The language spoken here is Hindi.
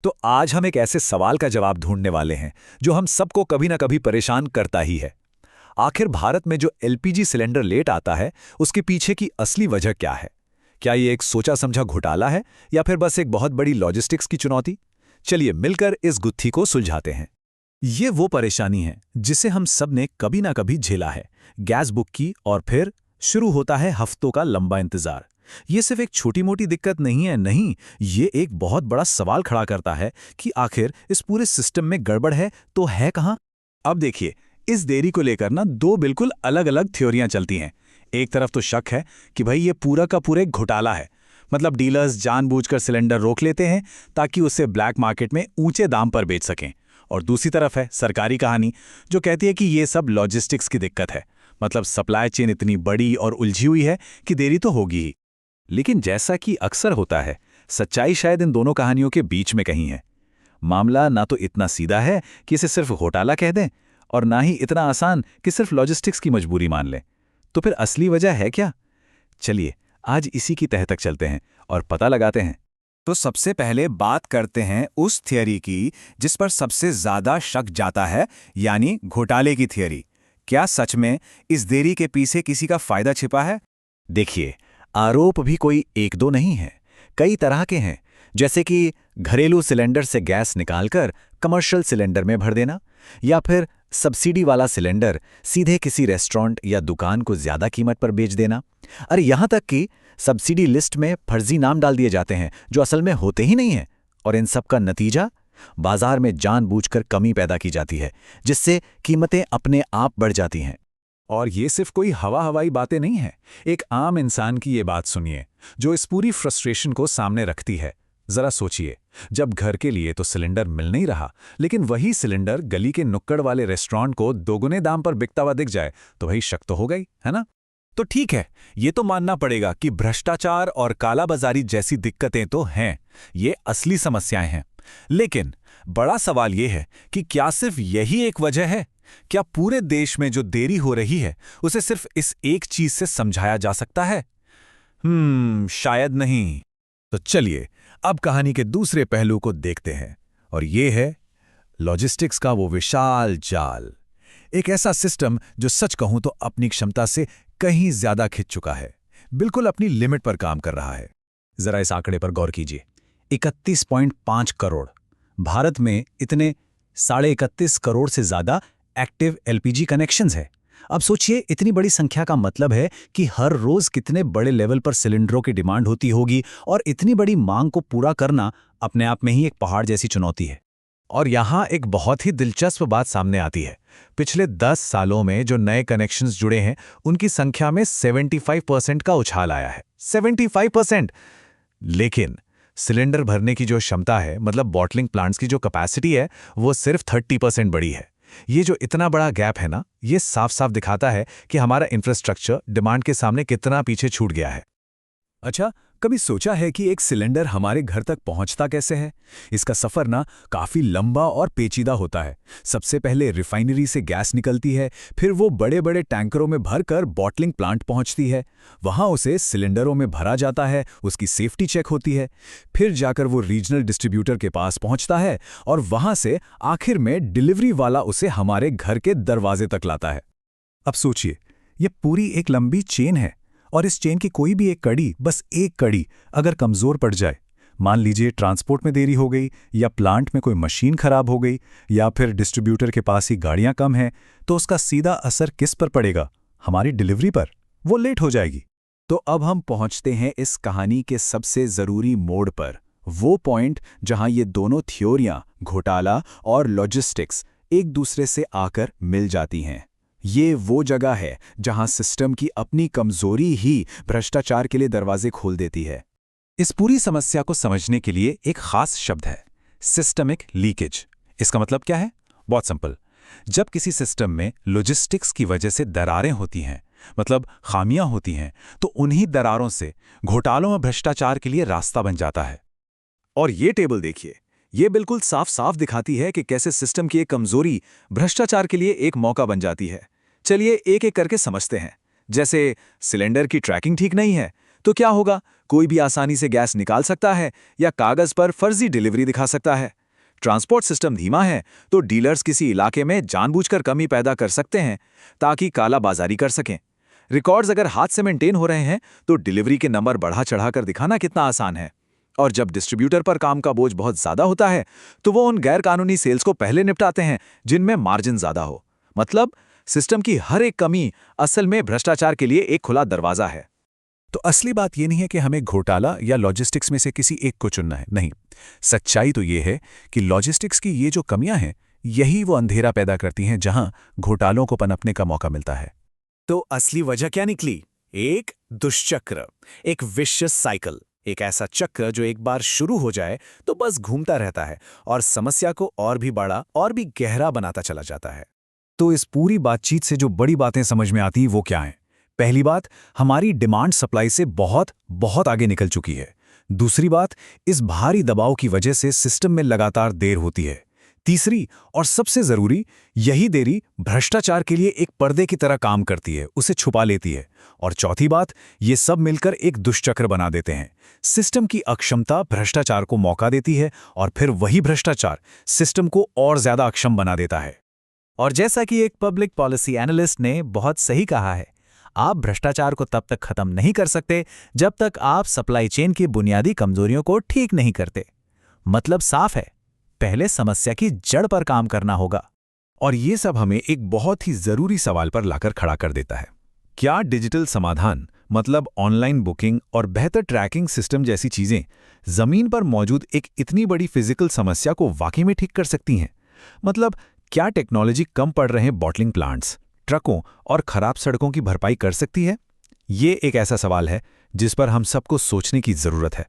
तो आज हम एक ऐसे सवाल का जवाब ढूंढने वाले हैं जो हम सबको कभी ना कभी परेशान करता ही है। आखिर भारत में जो एलपीजी सिलेंडर लेट आता है, उसके पीछे की असली वजह क्या है? क्या ये एक सोचा समझा घोटाला है या फिर बस एक बहुत बड़ी लॉजिस्टिक्स की चुनौती? चलिए मिलकर इस गुत्थी को सुलझाते हैं। ये वो परेशानी है जिसे हम सब ने कभी ना कभी झेला है। गैस बुक की और फिर शुरू होता है हफ्तों का लंबा इंतजार। ये सिर्फ एक छोटी मोटी दिक्कत नहीं है, नहीं, ये एक बहुत बड़ा सवाल खड़ा करता है कि आखिर इस पूरे सिस्टम में गड़बड़ है तो है कहाँ। अब देखिए, इस देरी को लेकर ना दो बिल्कुल अलग अलग थ्योरियां चलती हैं। एक तरफ तो शक है कि भाई ये पूरा का पूरा एक घोटाला है, मतलब डीलर्स जानबूझकर सिलेंडर रोक लेते हैं ताकि उसे ब्लैक मार्केट में ऊंचे दाम पर बेच सकें। और दूसरी तरफ है सरकारी कहानी, जो कहती है कि ये सब लॉजिस्टिक्स की दिक्कत है, मतलब सप्लाई चेन इतनी बड़ी और उलझी हुई है कि देरी तो होगी ही। लेकिन जैसा कि अक्सर होता है, सच्चाई शायद इन दोनों कहानियों के बीच में कहीं है। मामला ना तो इतना सीधा है कि इसे सिर्फ घोटाला कह दें, और ना ही इतना आसान कि सिर्फ लॉजिस्टिक्स की मजबूरी मान लें। तो फिर असली वजह है क्या? चलिए आज इसी की तह तक चलते हैं और पता लगाते हैं। तो सबसे पहले बात करते हैं उस थियरी की जिस पर सबसे ज्यादा शक जाता है, यानी घोटाले की थियरी। क्या सच में इस देरी के पीछे किसी का फायदा छिपा है? देखिए, आरोप भी कोई एक दो नहीं है, कई तरह के हैं। जैसे कि घरेलू सिलेंडर से गैस निकालकर कमर्शियल सिलेंडर में भर देना, या फिर सब्सिडी वाला सिलेंडर सीधे किसी रेस्टोरेंट या दुकान को ज्यादा कीमत पर बेच देना। अरे यहां तक कि सब्सिडी लिस्ट में फर्जी नाम डाल दिए जाते हैं जो असल में होते ही नहीं हैं। और इन सब का नतीजा, बाजार में जानबूझकर कमी पैदा की जाती है, जिससे कीमतें अपने आप बढ़ जाती हैं। और ये सिर्फ कोई हवा हवाई बातें नहीं है। एक आम इंसान की ये बात सुनिए, जो इस पूरी फ्रस्ट्रेशन को सामने रखती है। जरा सोचिए, जब घर के लिए तो सिलेंडर मिल नहीं रहा, लेकिन वही सिलेंडर गली के नुक्कड़ वाले रेस्टोरेंट को दोगुने दाम पर बिकता हुआ दिख जाए, तो भाई शक तो हो गई, है ना? तो ठीक है, ये तो मानना पड़ेगा कि भ्रष्टाचार और कालाबाजारी जैसी दिक्कतें तो हैं, ये असली समस्याएं हैं। लेकिन बड़ा सवाल ये है कि क्या सिर्फ यही एक वजह है? क्या पूरे देश में जो देरी हो रही है उसे सिर्फ इस एक चीज से समझाया जा सकता है? शायद नहीं। तो चलिए अब कहानी के दूसरे पहलू को देखते हैं, और ये है लॉजिस्टिक्स का वो विशाल जाल। एक ऐसा सिस्टम जो सच कहूं तो अपनी क्षमता से कहीं ज्यादा खिंच चुका है, बिल्कुल अपनी लिमिट पर काम कर रहा है। जरा इस आंकड़े पर गौर कीजिए, 31.5 करोड़। भारत में इतने 31.5 करोड़ से ज्यादा एक्टिव एलपीजी कनेक्शंस है। अब सोचिए, इतनी बड़ी संख्या का मतलब है कि हर रोज कितने बड़े लेवल पर सिलेंडरों की डिमांड होती होगी, और इतनी बड़ी मांग को पूरा करना अपने आप में ही एक पहाड़ जैसी चुनौती है। और यहाँ एक बहुत ही दिलचस्प बात सामने आती है। पिछले 10 सालों में जो नए कनेक्शंस जुड़े हैं, उनकी संख्या में 75% का उछाल आया है। 75%। लेकिन सिलेंडर भरने की जो क्षमता है, मतलब बॉटलिंग प्लांट्स की जो कैपेसिटी है, वो सिर्फ 30% बढ़ी है। ये जो इतना बड़ा गैप है ना, ये साफ साफ दिखाता है कि हमारा इंफ्रास्ट्रक्चर डिमांड के सामने कितना पीछे छूट गया है। अच्छा, कभी सोचा है कि एक सिलेंडर हमारे घर तक पहुंचता कैसे है? इसका सफर ना काफी लंबा और पेचीदा होता है। सबसे पहले रिफाइनरी से गैस निकलती है, फिर वो बड़े बड़े टैंकरों में भरकर बॉटलिंग प्लांट पहुंचती है। वहां उसे सिलेंडरों में भरा जाता है, उसकी सेफ्टी चेक होती है, फिर जाकर वो रीजनल डिस्ट्रीब्यूटर के पास पहुंचता है, और वहां से आखिर में डिलीवरी वाला उसे हमारे घर के दरवाजे तक लाता है। अब सोचिए, ये पूरी एक लंबी चेन है, और इस चेन की कोई भी एक कड़ी, बस एक कड़ी अगर कमजोर पड़ जाए, मान लीजिए ट्रांसपोर्ट में देरी हो गई, या प्लांट में कोई मशीन खराब हो गई, या फिर डिस्ट्रीब्यूटर के पास ही गाड़ियां कम हैं, तो उसका सीधा असर किस पर पड़ेगा? हमारी डिलीवरी पर। वो लेट हो जाएगी। तो अब हम पहुंचते हैं इस कहानी के सबसे जरूरी मोड़ पर, वो पॉइंट जहां ये दोनों थ्योरियां, घोटाला और लॉजिस्टिक्स, एक दूसरे से आकर मिल जाती हैं। ये वो जगह है जहां सिस्टम की अपनी कमजोरी ही भ्रष्टाचार के लिए दरवाजे खोल देती है। इस पूरी समस्या को समझने के लिए एक खास शब्द है, सिस्टमिक लीकेज। इसका मतलब क्या है? बहुत सिंपल। जब किसी सिस्टम में लॉजिस्टिक्स की वजह से दरारें होती हैं, मतलब खामियां होती हैं, तो उन्हीं दरारों से घोटालों में भ्रष्टाचार के लिए रास्ता बन जाता है। और ये टेबल देखिए, ये बिल्कुल साफ साफ दिखाती है कि कैसे सिस्टम की एक कमजोरी भ्रष्टाचार के लिए एक मौका बन जाती है। चलिए एक एक करके समझते हैं। जैसे सिलेंडर की ट्रैकिंग ठीक नहीं है, तो क्या होगा? कोई भी आसानी से गैस निकाल सकता है या कागज पर फर्जी डिलीवरी दिखा सकता है। ट्रांसपोर्ट सिस्टम धीमा है तो डीलर्स किसी इलाके में जानबूझकर कमी पैदा कर सकते हैं ताकि कालाबाजारी कर सकें। रिकॉर्ड्स अगर हाथ से मेंटेन हो रहे हैं तो डिलीवरी के नंबर बढ़ा चढ़ाकर दिखाना कितना आसान है। और जब डिस्ट्रीब्यूटर पर काम का बोझ बहुत ज्यादा होता है तो वो उन गैरकानूनी सेल्स को पहले निपटाते हैं जिनमें मार्जिन ज्यादा हो। मतलब सिस्टम की हर एक कमी असल में भ्रष्टाचार के लिए एक खुला दरवाजा है। तो असली बात यह नहीं है कि हमें घोटाला या लॉजिस्टिक्स में से किसी एक को चुनना है, नहीं। सच्चाई तो ये है कि लॉजिस्टिक्स की ये जो कमियां हैं, यही वो अंधेरा पैदा करती हैं जहां घोटालों को पनपने का मौका मिलता है। तो असली वजह क्या निकली? एक दुष्चक्र, एक विशियस साइकिल, एक ऐसा चक्र जो एक बार शुरू हो जाए तो बस घूमता रहता है और समस्या को और भी बड़ा और भी गहरा बनाता चला जाता है। तो इस पूरी बातचीत से जो बड़ी बातें समझ में आती वो क्या हैं? पहली बात, हमारी डिमांड सप्लाई से बहुत बहुत आगे निकल चुकी है। दूसरी बात, इस भारी दबाव की वजह से सिस्टम में लगातार देर होती है। तीसरी और सबसे जरूरी, यही देरी भ्रष्टाचार के लिए एक पर्दे की तरह काम करती है, उसे छुपा लेती है। और चौथी बात, ये सब मिलकर एक दुष्चक्र बना देते हैं। सिस्टम की अक्षमता भ्रष्टाचार को मौका देती है और फिर वही भ्रष्टाचार सिस्टम को और ज्यादा अक्षम बना देता है। और जैसा कि एक पब्लिक पॉलिसी एनालिस्ट ने बहुत सही कहा है, आप भ्रष्टाचार को तब तक खत्म नहीं कर सकते जब तक आप सप्लाई चेन की बुनियादी कमजोरियों को ठीक नहीं करते। मतलब साफ है, पहले समस्या की जड़ पर काम करना होगा। और ये सब हमें एक बहुत ही जरूरी सवाल पर लाकर खड़ा कर देता है। क्या डिजिटल समाधान, मतलब ऑनलाइन बुकिंग और बेहतर ट्रैकिंग सिस्टम जैसी चीजें जमीन पर मौजूद एक इतनी बड़ी फिजिकल समस्या को वाकई में ठीक कर सकती हैं? मतलब क्या टेक्नोलॉजी कम पड़ रहे बॉटलिंग प्लांट्स, ट्रकों और खराब सड़कों की भरपाई कर सकती है? ये एक ऐसा सवाल है जिस पर हम सबको सोचने की जरूरत है।